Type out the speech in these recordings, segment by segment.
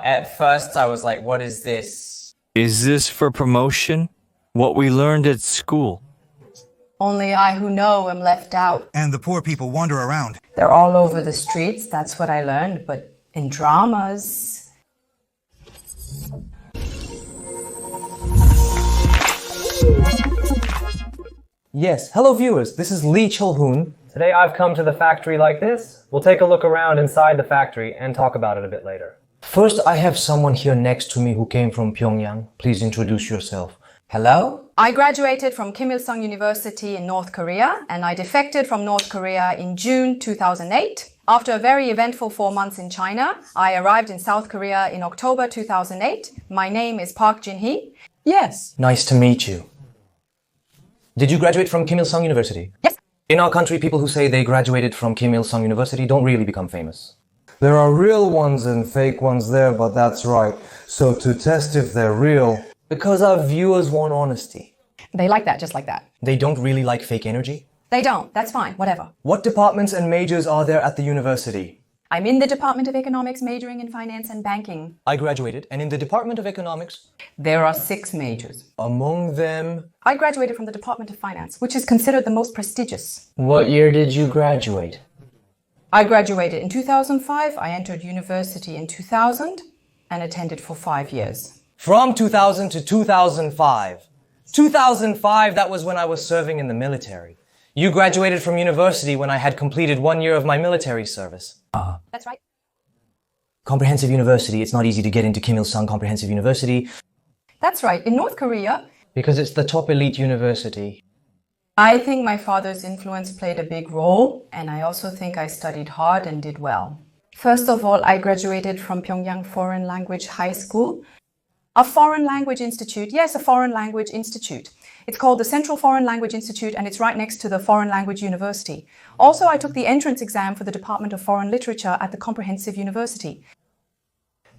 At first, I was like, what is this? Is this for promotion? What we learned at school? Only I who know am left out. And the poor people wander around. They're all over the streets, that's what I learned, but in dramas... Yes, hello viewers, this is Lee-Cherun. Today I've come to the factory like this. We'll take a look around inside the factory and talk about it a bit later. First, I have someone here next to me who came from Pyongyang. Please introduce yourself. Hello? I graduated from Kim Il-sung University in North Korea, and I defected from North Korea in June 2008. After a very eventful 4 months in China, I arrived in South Korea in October 2008. My name is Park Jin-hee. Yes. Nice to meet you. Did you graduate from Kim Il-sung University? Yes. In our country, people who say they graduated from Kim Il-sung University don't really become famous. There are real ones and fake ones there, but that's right. So to test if they're real, because our viewers want honesty. They like that, just like that. They don't really like fake energy? They don't, that's fine, whatever. What departments and majors are there at the university? I'm in the Department of Economics, majoring in finance and banking. I graduated, and in the Department of Economics, There are 6 majors. among them... I graduated from the Department of Finance, which is considered the most prestigious. What year did you graduate? I graduated in 2005, I entered university in 2000, and attended for 5 years. From 2000 to 2005. 2005, that was when I was serving in the military. You graduated from university when I had completed 1 year of my military service. That's right. Comprehensive University, it's not easy to get into Kim Il-sung Comprehensive University That's right. In North Korea, because it's the top elite university. I think my father's influence played a big role, and I also think I studied hard and did well. First of all, I graduated from Pyongyang Foreign Language High School. A foreign language institute, yes, a foreign language institute. It's called the Central Foreign Language Institute, and it's right next to the Foreign Language University. Also, I took the entrance exam for the Department of Foreign Literature at the Comprehensive University,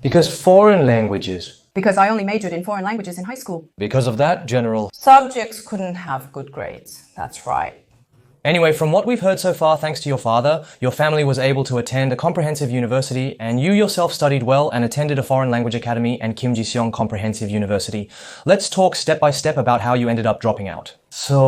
Because foreign languages. because I only majored in foreign languages in high school. Because of that, General. Subjects couldn't have good grades, that's right. Anyway, from what we've heard so far, thanks to your father, your family was able to attend a comprehensive university, and you yourself studied well and attended a foreign language academy and Kim Ji-seong Comprehensive University. Let's talk step by step about how you ended up dropping out. So,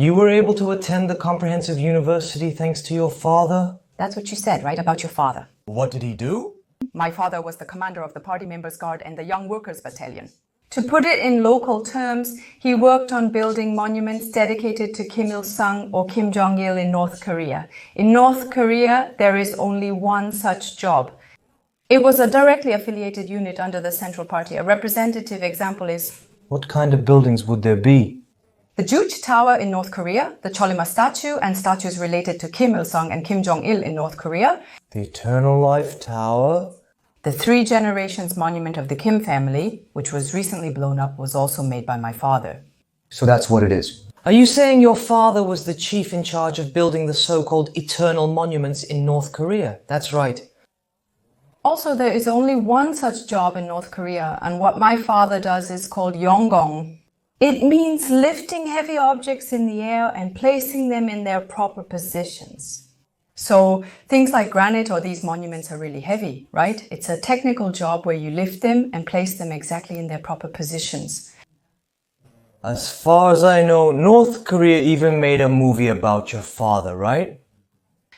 you were able to attend the comprehensive university thanks to your father? That's what you said, right, about your father. What did he do? My father was the commander of the Party Members Guard and the Young Workers Battalion. To put it in local terms, he worked on building monuments dedicated to Kim Il-sung or Kim Jong-il in North Korea. In North Korea, there is only one such job. It was a directly affiliated unit under the Central Party. A representative example is What kind of buildings would there be? the Juche Tower in North Korea, the Cholima statue and statues related to Kim Il-sung and Kim Jong-il in North Korea, The Eternal Life Tower? the 3 Generations Monument of the Kim family, which was recently blown up, was also made by my father. So that's what it is. Are you saying your father was the chief in charge of building the so-called eternal monuments in North Korea? That's right. Also, there is only one such job in North Korea, and what my father does is called yonggong. It means lifting heavy objects in the air and placing them in their proper positions. So things like granite or these monuments are really heavy, right? It's a technical job where you lift them and place them exactly in their proper positions. As far as I know, North Korea even made a movie about your father, right?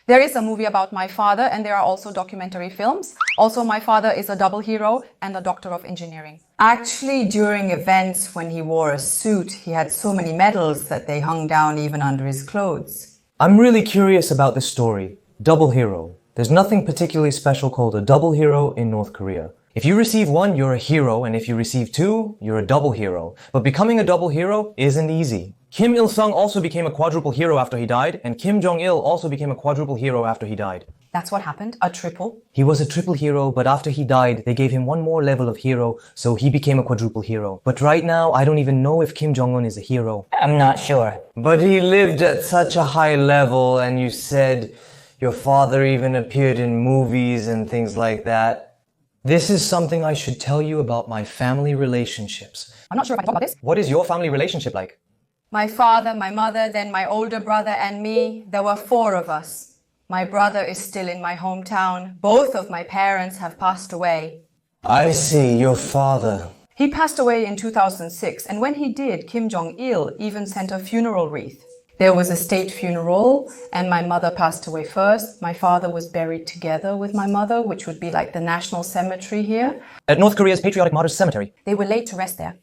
There is a movie about my father, and there are also documentary films. Also, my father is a double hero and a doctor of engineering. Actually, during events when he wore a suit, he had so many medals that they hung down even under his clothes. I'm really curious about this story. Double hero. There's nothing particularly special called a double hero in North Korea. If you receive 1, you're a hero, and if you receive 2, you're a double hero. But becoming a double hero isn't easy. Kim Il-sung also became a quadruple hero after he died, and Kim Jong-il also became a quadruple hero after he died. That's what happened, a triple. He was a triple hero, but after he died, they gave him 1 more level of hero, so he became a quadruple hero. But right now, I don't even know if Kim Jong-un is a hero. I'm not sure. But he lived at such a high level, and you said your father even appeared in movies and things like that. This is something I should tell you about my family relationships. I'm not sure if I can talk about this. What is your family relationship like? My father, my mother, then my older brother and me, there were 4 of us. My brother is still in my hometown. Both of my parents have passed away. I see, your father. He passed away in 2006, and when he did, Kim Jong-il even sent a funeral wreath. There was a state funeral, and my mother passed away first. My father was buried together with my mother, which would be like the national cemetery here. At North Korea's Patriotic Martyrs Cemetery. They were laid to rest there.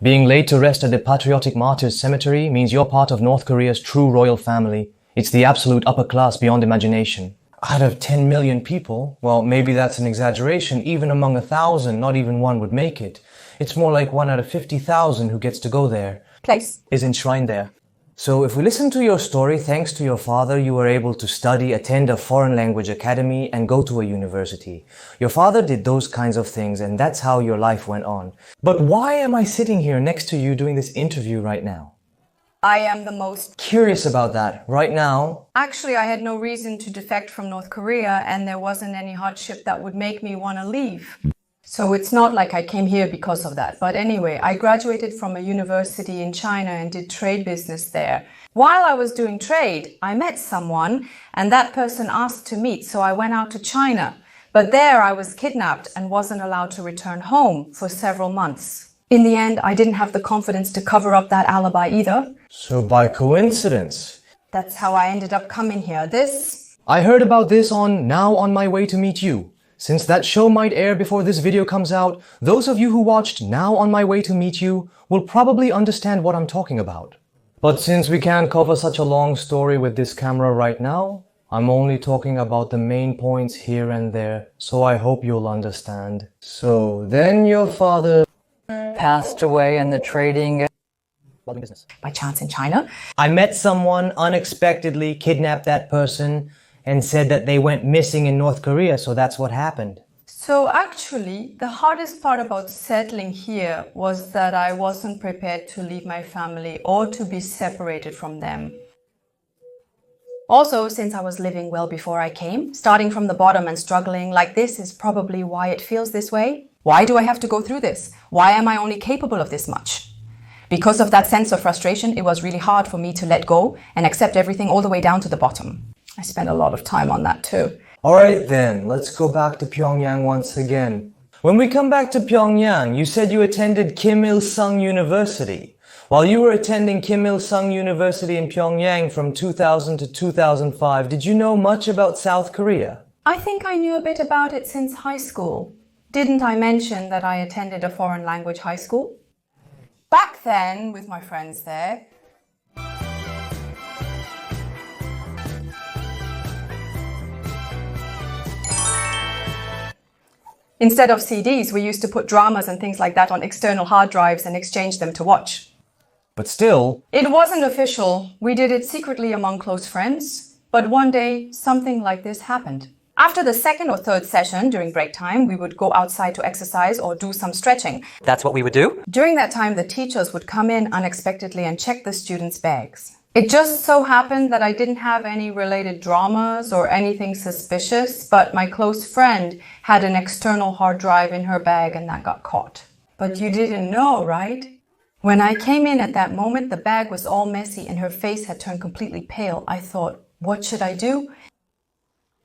Being laid to rest at the Patriotic Martyrs Cemetery means you're part of North Korea's true royal family. It's the absolute upper class beyond imagination. Out of 10 million people, well, maybe that's an exaggeration, even among 1,000, not even one would make it. It's more like 1 out of 50,000 who gets to go there. Place. Is enshrined there. So if we listen to your story, thanks to your father, you were able to study, attend a foreign language academy, and go to a university. Your father did those kinds of things, and that's how your life went on. But why am I sitting here next to you doing this interview right now? I am the most... Curious about that. Right now, Actually, I had no reason to defect from North Korea, and there wasn't any hardship that would make me want to leave. So it's not like I came here because of that. But anyway, I graduated from a university in China and did trade business there. While I was doing trade, I met someone, and that person asked to meet, so I went out to China. But there I was kidnapped and wasn't allowed to return home for several months. In the end, I didn't have the confidence to cover up that alibi either. so by coincidence, That's how I ended up coming here. I heard about this on Now on My Way to Meet You. Since that show might air before this video comes out, those of you who watched Now on My Way to Meet You will probably understand what I'm talking about. But since we can't cover such a long story with this camera right now, I'm only talking about the main points here and there, so I hope you'll understand. So then your father Passed away in the trading. business. by chance in China. I met someone, unexpectedly kidnapped that person, and said that they went missing in North Korea, so that's what happened. So actually, the hardest part about settling here was that I wasn't prepared to leave my family or to be separated from them. Also, since I was living well before I came, starting from the bottom and struggling like this is probably why it feels this way. Why do I have to go through this? Why am I only capable of this much? Because of that sense of frustration, it was really hard for me to let go and accept everything all the way down to the bottom. I spent a lot of time on that too. Alright then, let's go back to Pyongyang once again. When we come back to Pyongyang, you said you attended Kim Il-sung University. While you were attending Kim Il-sung University in Pyongyang from 2000 to 2005, did you know much about South Korea? I think I knew a bit about it since high school. Didn't I mention that I attended a foreign language high school? Back then, with my friends there, instead of CDs, we used to put dramas and things like that on external hard drives and exchange them to watch. But still, It wasn't official. We did it secretly among close friends. But one day, something like this happened. After the second or third session, during break time, we would go outside to exercise or do some stretching. That's what we would do? During that time, the teachers would come in unexpectedly and check the students' bags. It just so happened that I didn't have any related dramas or anything suspicious, but my close friend had an external hard drive in her bag and that got caught. But you didn't know, right? When I came in at that moment, the bag was all messy and her face had turned completely pale. I thought, what should I do?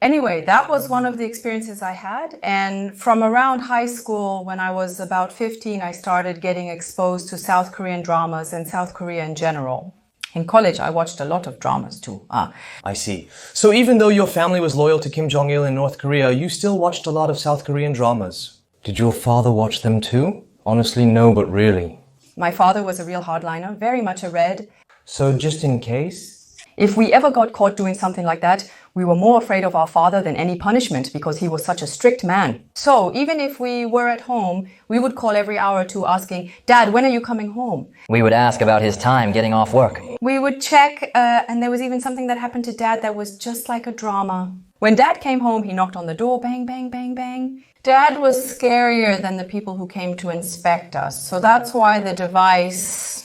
Anyway, that was one of the experiences I had. And from around high school, when I was about 15, I started getting exposed to South Korean dramas and South Korea in general. In college, I watched a lot of dramas too. I see. So even though your family was loyal to Kim Jong-il in North Korea, you still watched a lot of South Korean dramas. Did your father watch them too? Honestly, no, but really. My father was a real hardliner, very much a red. So just in case? If we ever got caught doing something like that, we were more afraid of our father than any punishment because he was such a strict man. So even if we were at home, we would call every hour or two asking, Dad, when are you coming home? We would ask about his time getting off work. We would check, and there was even something that happened to Dad that was just like a drama. When Dad came home, he knocked on the door, bang, bang, bang, bang. Dad was scarier than the people who came to inspect us. So that's why the device...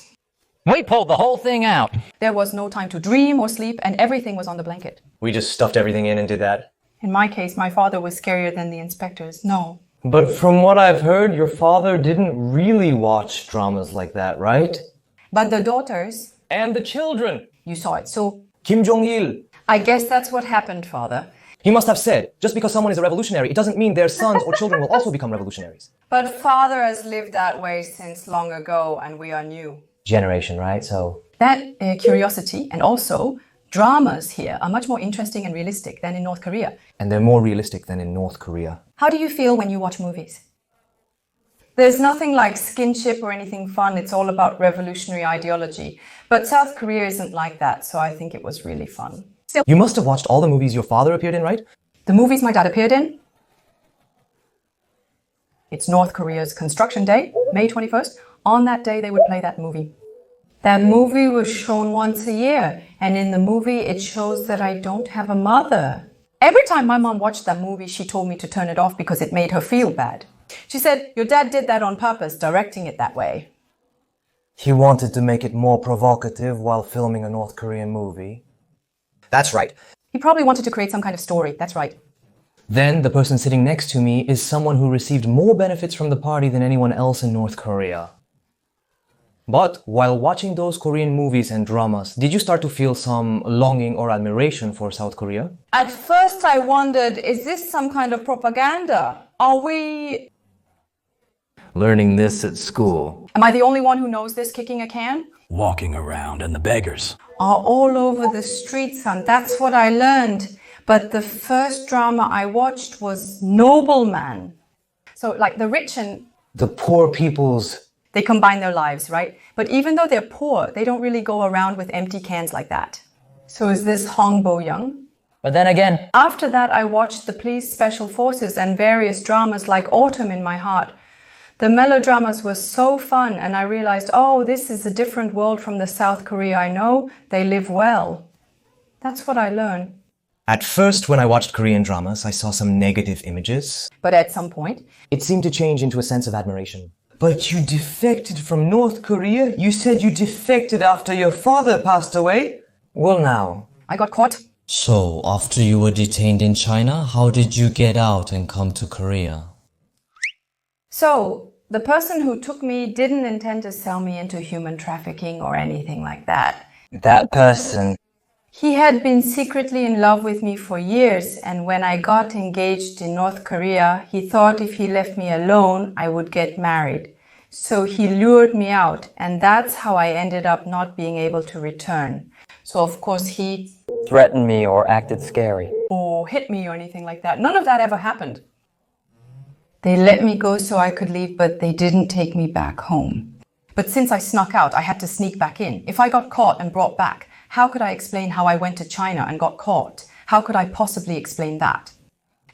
We pulled the whole thing out. There was no time to dream or sleep, and everything was on the blanket. We just stuffed everything in and did that. In my case, my father was scarier than the inspectors. No. But from what I've heard, your father didn't really watch dramas like that, right? But the daughters, And the children. you saw it. So Kim Jong-il. I guess that's what happened, Father. He must have said, just because someone is a revolutionary, it doesn't mean their sons or children will also become revolutionaries. But father has lived that way since long ago and we are new. Generation, right? So, That curiosity and also dramas here are much more interesting and realistic than in North Korea. And they're more realistic than in North Korea. How do you feel when you watch movies? There's nothing like skinship or anything fun. It's all about revolutionary ideology. But South Korea isn't like that, so I think it was really fun. Still, You must have watched all the movies your father appeared in, right? the movies my dad appeared in, it's North Korea's Construction Day, May 21st. On that day, they would play that movie. That movie was shown once a year, and in the movie, it shows that I don't have a mother. Every time my mom watched that movie, she told me to turn it off because it made her feel bad. She said, your dad did that on purpose, directing it that way. He wanted to make it more provocative while filming a North Korean movie. That's right. He probably wanted to create some kind of story, that's right. Then the person sitting next to me is someone who received more benefits from the party than anyone else in North Korea. But while watching those Korean movies and dramas, did you start to feel some longing or admiration for South Korea? At first I wondered, is this some kind of propaganda? Are we... Learning this at school. Am I the only one who knows this kicking a can? Walking around and the beggars. Are all over the streets, son. That's what I learned. But the first drama I watched was Nobleman. So like the rich and The poor people's... they combine their lives, right? But even though they're poor, they don't really go around with empty cans like that. So is this Hong Bo-young? but then again, After that, I watched the police special forces and various dramas like Autumn in My Heart. The melodramas were so fun, and I realized, oh, this is a different world from the South Korea I know. They live well. That's what I learned. At first, when I watched Korean dramas, I saw some negative images. But at some point, It seemed to change into a sense of admiration. But you defected from North Korea? You said you defected after your father passed away? Well, now, I got caught. So, after you were detained in China, how did you get out and come to Korea? So, the person who took me didn't intend to sell me into human trafficking or anything like that. that person, He had been secretly in love with me for years, and when I got engaged in North Korea, he thought if he left me alone, I would get married. So he lured me out, and that's how I ended up not being able to return. So of course he threatened me or acted scary. or hit me or anything like that. None of that ever happened. They let me go so I could leave, but they didn't take me back home. But since I snuck out, I had to sneak back in. If I got caught and brought back, how could I explain how I went to China and got caught? How could I possibly explain that?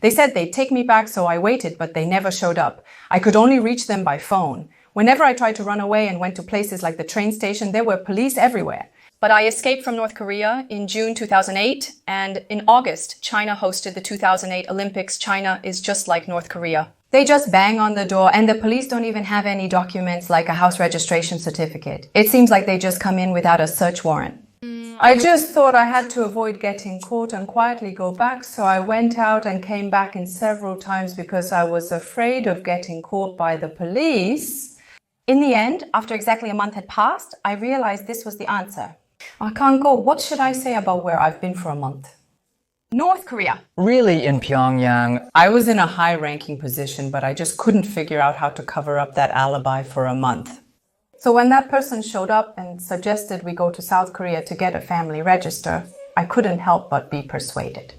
They said they'd take me back, so I waited, but they never showed up. I could only reach them by phone. Whenever I tried to run away and went to places like the train station, there were police everywhere. But I escaped from North Korea in June 2008, and in August, China hosted the 2008 Olympics. China is just like North Korea. They just bang on the door, and the police don't even have any documents like a house registration certificate. It seems like they just come in without a search warrant. I just thought I had to avoid getting caught and quietly go back, so I went out and came back in several times because I was afraid of getting caught by the police. In the end, after exactly a month had passed, I realized this was the answer. I can't go. What should I say about where I've been for a month? North Korea. Really, in Pyongyang, I was in a high-ranking position, but I just couldn't figure out how to cover up that alibi for a month. So when that person showed up and suggested we go to South Korea to get a family register, I couldn't help but be persuaded.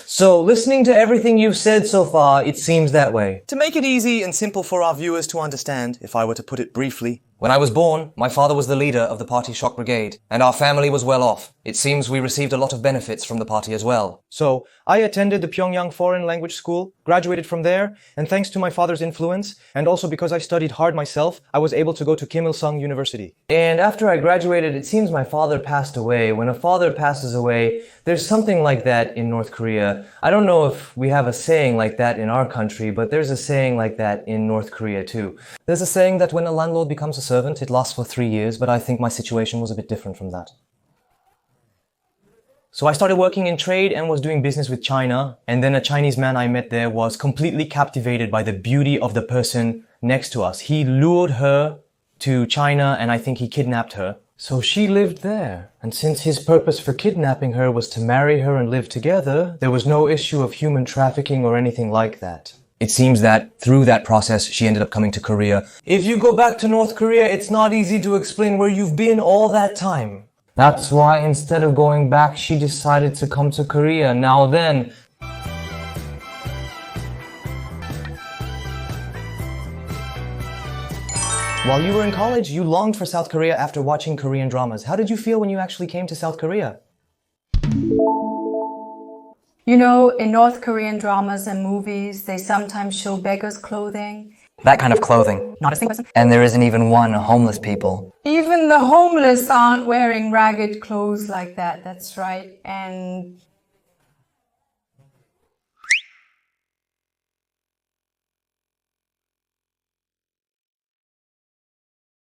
So, listening to everything you've said so far, it seems that way. To make it easy and simple for our viewers to understand, if I were to put it briefly, when I was born, my father was the leader of the party shock brigade, and our family was well off. It seems we received a lot of benefits from the party as well. So, I attended the Pyongyang Foreign Language School, graduated from there, and thanks to my father's influence, and also because I studied hard myself, I was able to go to Kim Il-sung University. And after I graduated, it seems my father passed away. When a father passes away, there's something like that in North Korea. I don't know if we have a saying like that in our country, but there's a saying like that in North Korea too. There's a saying that when a landlord becomes a servant, it lasts for 3 years, but I think my situation was a bit different from that. So I started working in trade and was doing business with China, and then a Chinese man I met there was completely captivated by the beauty of the person next to us. He lured her to China, and I think he kidnapped her. So she lived there, and since his purpose for kidnapping her was to marry her and live together, there was no issue of human trafficking or anything like that. It seems that through that process, she ended up coming to Korea. If you go back to North Korea, it's not easy to explain where you've been all that time. That's why instead of going back, she decided to come to Korea. Now then, while you were in college, you longed for South Korea after watching Korean dramas. How did you feel when you actually came to South Korea? You know, in North Korean dramas and movies, they sometimes show beggars' clothing. That kind of clothing. Not a single person. And there isn't even one homeless people. Even the homeless aren't wearing ragged clothes like that, that's right. And